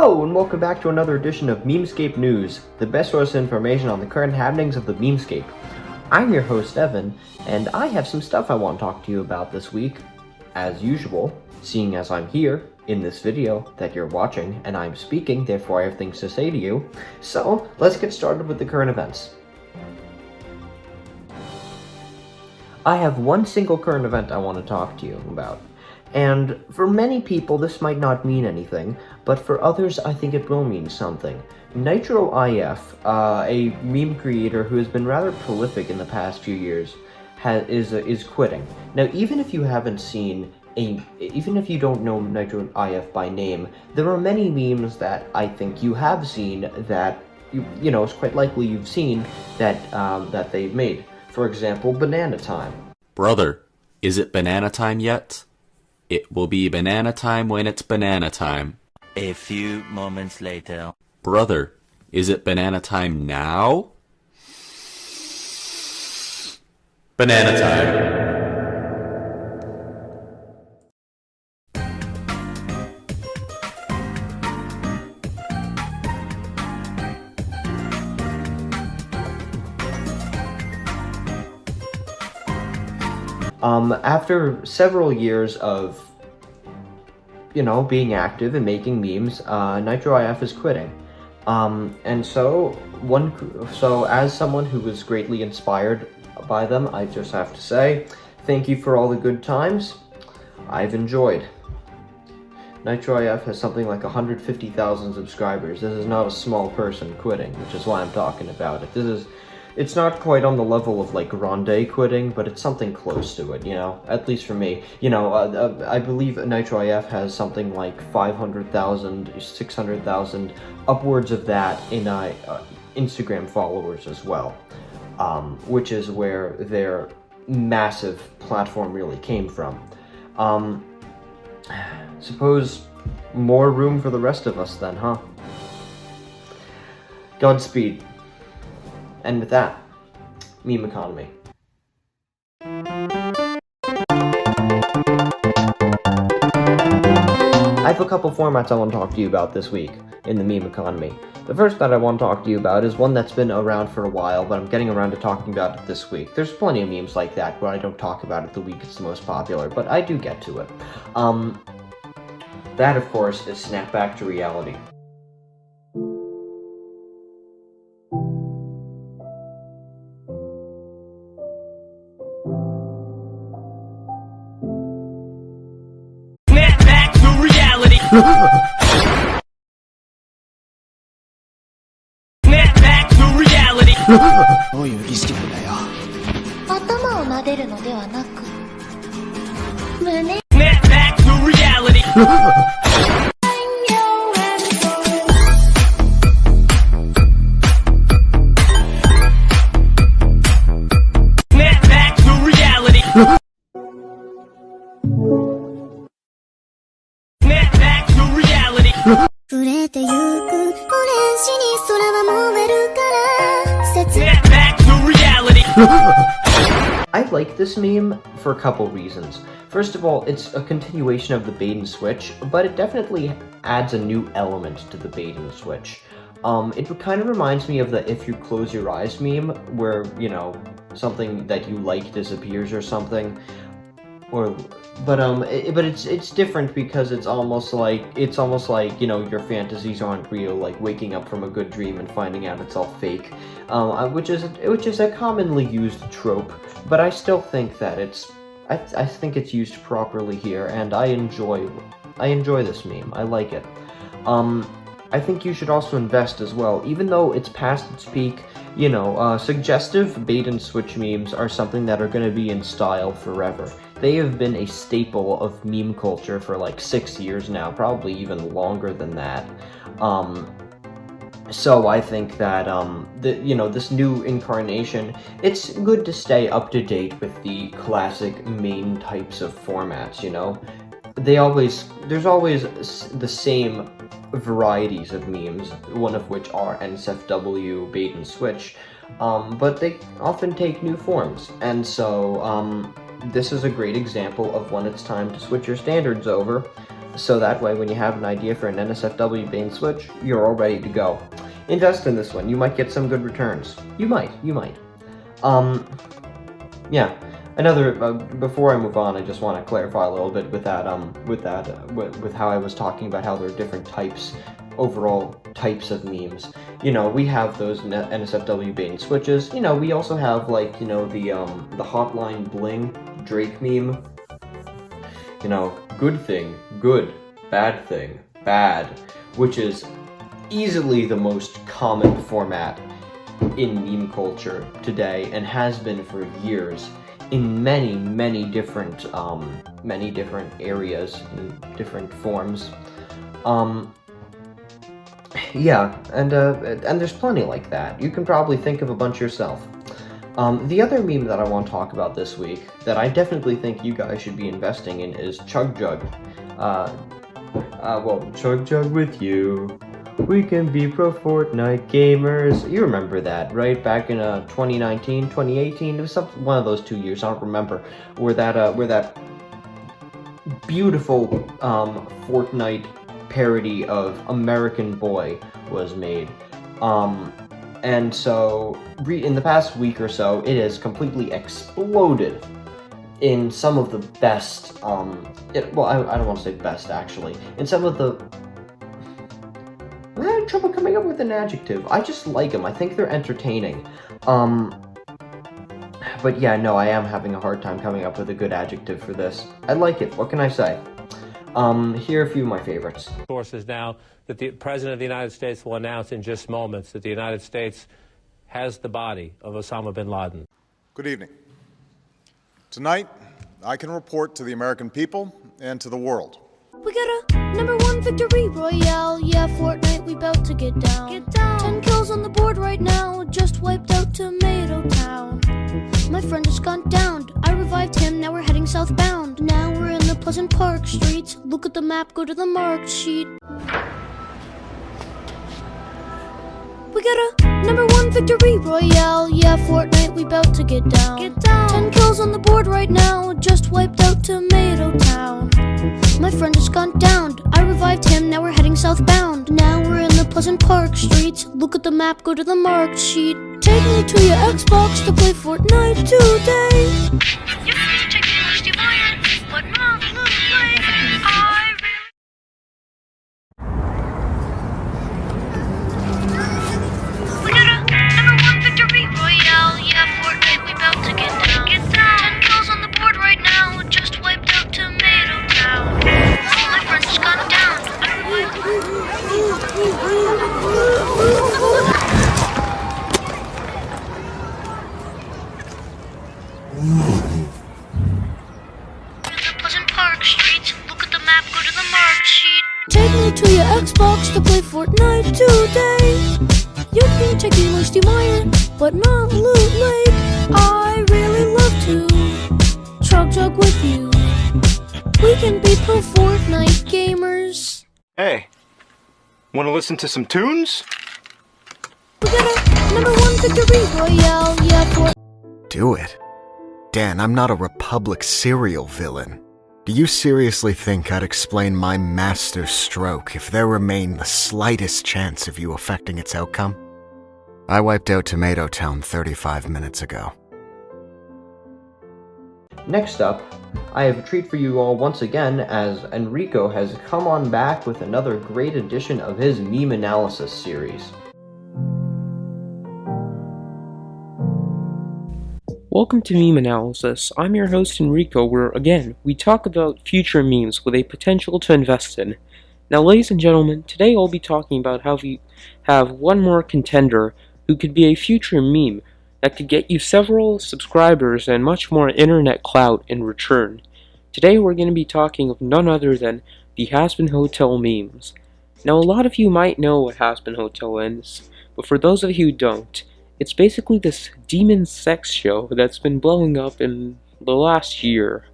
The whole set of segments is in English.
Hello, and welcome back to another edition of Memescape News, the best source of information on the current happenings of the Memescape. I'm your host, Evan, and I have some stuff I want to talk to you about this week. As usual, seeing as I'm here in this video that you're watching, and I'm speaking, therefore I have things to say to you. So, let's get started with the current events. I have one single current event I want to talk to you about. And for many people, this might not mean anything, but for others, I think it will mean something. Nitro.if, a meme creator who has been rather prolific in the past few years, is quitting. Now, even if you don't know Nitro.if by name, there are many memes that I think you have seen that it's quite likely you've seen that they've made. For example, banana time. Brother, is it banana time yet? It will be banana time when it's banana time. A few moments later. Brother, is it banana time now? Banana time. After several years of, being active and making memes, Nitro.if is quitting. And so as someone who was greatly inspired by them, I just have to say, thank you for all the good times I've enjoyed. Nitro.if has something like 150,000 subscribers. This is not a small person quitting, which is why I'm talking about it. It's not quite on the level of, like, Grande quitting, but it's something close to it, at least for me. I believe Nitro.if has something like 500,000, 600,000, upwards of that in Instagram followers as well, which is where their massive platform really came from. Suppose more room for the rest of us then, huh? Godspeed. And with that, meme economy. I have a couple formats I want to talk to you about this week in the meme economy. The first that I want to talk to you about is one that's been around for a while, but I'm getting around to talking about it this week. There's plenty of memes like that where I don't talk about it the week it's the most popular, but I do get to it. That, of course, is Snapback to Reality. Snapback to reality. どういう儀式なんだよ。頭を撫でるのではなく、胸。Snapback to reality. Snapback to reality. Snapback to reality. 触れてゆくオレンジに空は燃えるから切 Snapback to reality. I like this meme for a couple reasons. First of all, it's a continuation of the bait and switch, but it definitely adds a new element to the bait and switch. It kind of reminds me of the if you close your eyes meme, where, something that you like disappears or something. But it's different because it's almost like your fantasies aren't real, like waking up from a good dream and finding out it's all fake, which is a commonly used trope. But I still think that I think it's used properly here, and I enjoy this meme. I like it. I think you should also invest as well, even though it's past its peak. Suggestive bait and switch memes are something that are going to be in style forever. They have been a staple of meme culture for like 6 years now, probably even longer than that. So I think that, this new incarnation, it's good to stay up to date with the classic main types of formats, There's always the same varieties of memes, one of which are NSFW, bait and switch, but they often take new forms, and so, this is a great example of when it's time to switch your standards over. So that way, when you have an idea for an NSFW bait and switch, you're all ready to go. Invest in this one. You might get some good returns. You might. Yeah. Another, before I move on, I just want to clarify a little bit with how I was talking about how there are different overall types of memes. We have those NSFW bait and switches. We also have, the Hotline Bling Drake meme. Good thing, good, bad thing, bad, which is easily the most common format in meme culture today and has been for years in many different areas and different forms. Yeah, and there's plenty like that. You can probably think of a bunch yourself. The other meme that I want to talk about this week that I definitely think you guys should be investing in is CHUG JUG. CHUG JUG with you. We can be pro Fortnite gamers. You remember that, right? Back in 2019, 2018, it was one of those 2 years, I don't remember, where that beautiful Fortnite parody of American Boy was made. And so, in the past week or so, it has completely exploded in some of the best, I don't want to say best, actually. In some of the... I had trouble coming up with an adjective. I just like them. I think they're entertaining. But yeah, no, I am having a hard time coming up with a good adjective for this. I like it. What can I say? Here are a few of my favorites. Sources now that the President of the United States will announce in just moments that the United States has the body of Osama bin Laden. Good evening. Tonight, I can report to the American people and to the world. We got a #1 victory royale. Yeah, Fortnite, we bout to get down. 10 kills on the board right now. Just wiped out Tomato Town. My friend has gone down. I revived him, now we're heading southbound. Now we're in the Pleasant Park streets. Look at the map, go to the marked sheet. We got a #1 victory royale. Yeah, Fortnite, we bout to get down. 10 kills on the board right now. Just wiped out Tomato Town. My friend has gone down. I revived him, now we're heading southbound. Now we're in the Pleasant Park streets. Look at the map, go to the marked sheet. Take me to your Xbox to play Fortnite today. You can take the most defiant, but not play. We got a #1 victory royale. Yeah, Fortnite, we bout to get down. 10 kills on the board right now. Just wiped out Tomato Town. My friend has gone down. Pleasant Park streets. Look at the map, go to the marked sheet. Take me to your Xbox to play Fortnite today. You can take the most defiant, but not Loot Lake. I really love to CHUG JUG with you. We can be pro Fortnite gamers. Hey, wanna listen to some tunes? We got a #1 victory royale. Yeah, Do it. Dan, I'm not a Republic serial villain. Do you seriously think I'd explain my master stroke if there remained the slightest chance of you affecting its outcome? I wiped out Tomato Town 35 minutes ago. Next up, I have a treat for you all once again as Enrico has come on back with another great edition of his meme analysis series. Welcome to Meme Analysis. I'm your host Enrico, where, again, we talk about future memes with a potential to invest in. Now, ladies and gentlemen, today I'll be talking about how we have one more contender who could be a future meme that could get you several subscribers and much more internet clout in return. Today we're going to be talking of none other than the Hazbin Hotel memes. Now, a lot of you might know what Hazbin Hotel is, but for those of you who don't, it's basically this demon sex show that's been blowing up in the last year.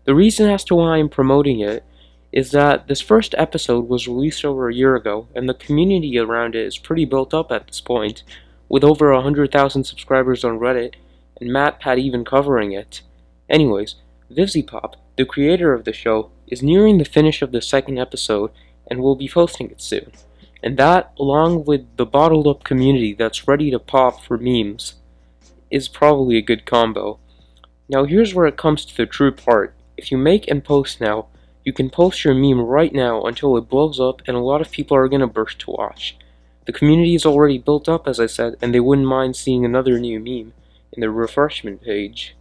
The reason as to why I'm promoting it is that this first episode was released over a year ago, and the community around it is pretty built up at this point, with over 100,000 subscribers on Reddit, and MatPat even covering it. Anyways, VivzyPop, the creator of the show, is nearing the finish of the second episode, and we'll be posting it soon. And that, along with the bottled up community that's ready to pop for memes, is probably a good combo. Now here's where it comes to the true part. If you make and post now, you can post your meme right now until it blows up and a lot of people are gonna burst to watch. The community is already built up, as I said, and they wouldn't mind seeing another new meme in the refreshment page.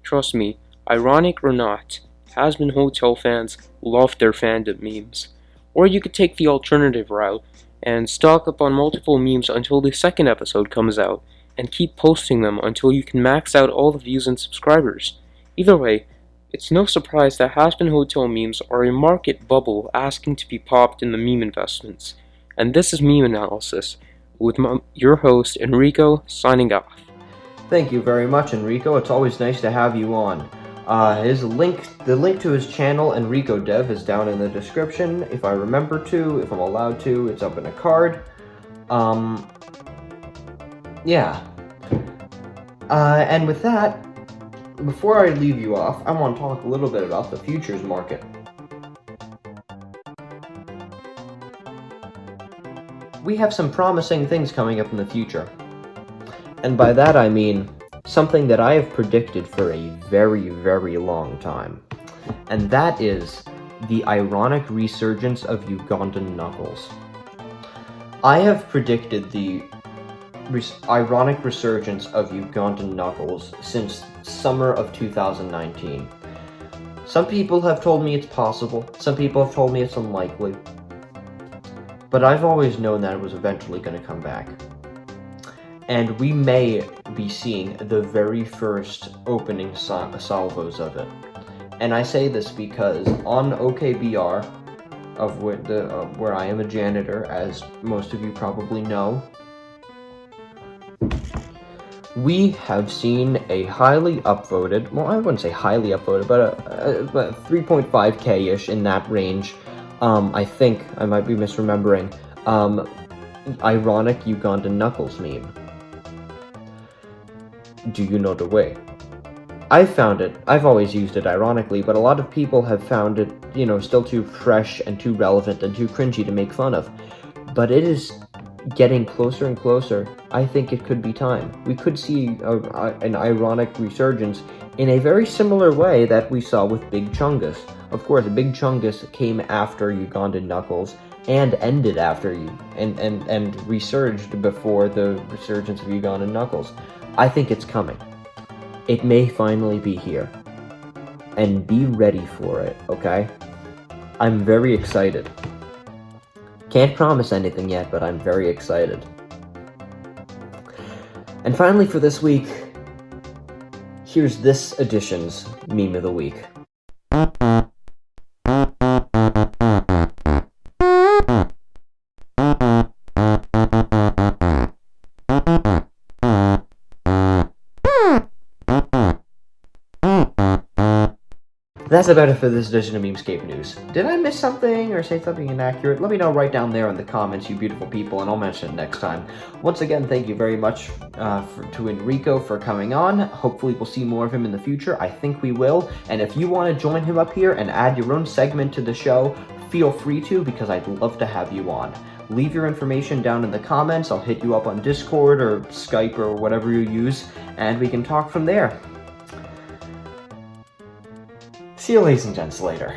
Trust me, ironic or not, Hazbin Hotel fans love their fandom memes. Or you could take the alternative route and stock up on multiple memes until the second episode comes out, and keep posting them until you can max out all the views and subscribers. Either way, it's no surprise that Hazbin Hotel memes are a market bubble asking to be popped in the meme investments. And this is Meme Analysis, with your host Enrico, signing off. Thank you very much, Enrico. It's always nice to have you on. The link to his channel, Enrico Dev, is down in the description. If I remember to, if I'm allowed to, it's up in a card. Yeah. And with that, before I leave you off, I want to talk a little bit about the futures market. We have some promising things coming up in the future. And by that I mean something that I have predicted for a very, very long time. And that is the ironic resurgence of Ugandan knuckles. I have predicted the ironic resurgence of Ugandan knuckles since summer of 2019. Some people have told me it's possible, some people have told me it's unlikely, but I've always known that it was eventually going to come back. And we may be seeing the very first opening salvos of it. And I say this because on OKBR, where I am a janitor, as most of you probably know, we have seen a highly upvoted, well, I wouldn't say highly upvoted, but 3.5k-ish in that range. I think I might be misremembering. Ironic Ugandan knuckles meme. Do you know the way? I've found it. I've always used it ironically, but a lot of people have found it, still too fresh and too relevant and too cringy to make fun of. But it is getting closer and closer. I think it could be time. We could see an ironic resurgence in a very similar way that we saw with Big Chungus. Of course, Big Chungus came after Ugandan knuckles and ended after and resurged before the resurgence of Ugandan knuckles. I think it's coming. It may finally be here. And be ready for it, okay? I'm very excited. Can't promise anything yet, but I'm very excited. And finally for this week, here's this edition's Meme of the Week. That's about it for this edition of Memescape News. Did I miss something or say something inaccurate? Let me know right down there in the comments, you beautiful people, and I'll mention it next time. Once again, thank you very much to Enrico for coming on. Hopefully we'll see more of him in the future. I think we will. And if you want to join him up here and add your own segment to the show, feel free to, because I'd love to have you on. Leave your information down in the comments. I'll hit you up on Discord or Skype or whatever you use, and we can talk from there. See you ladies and gents later.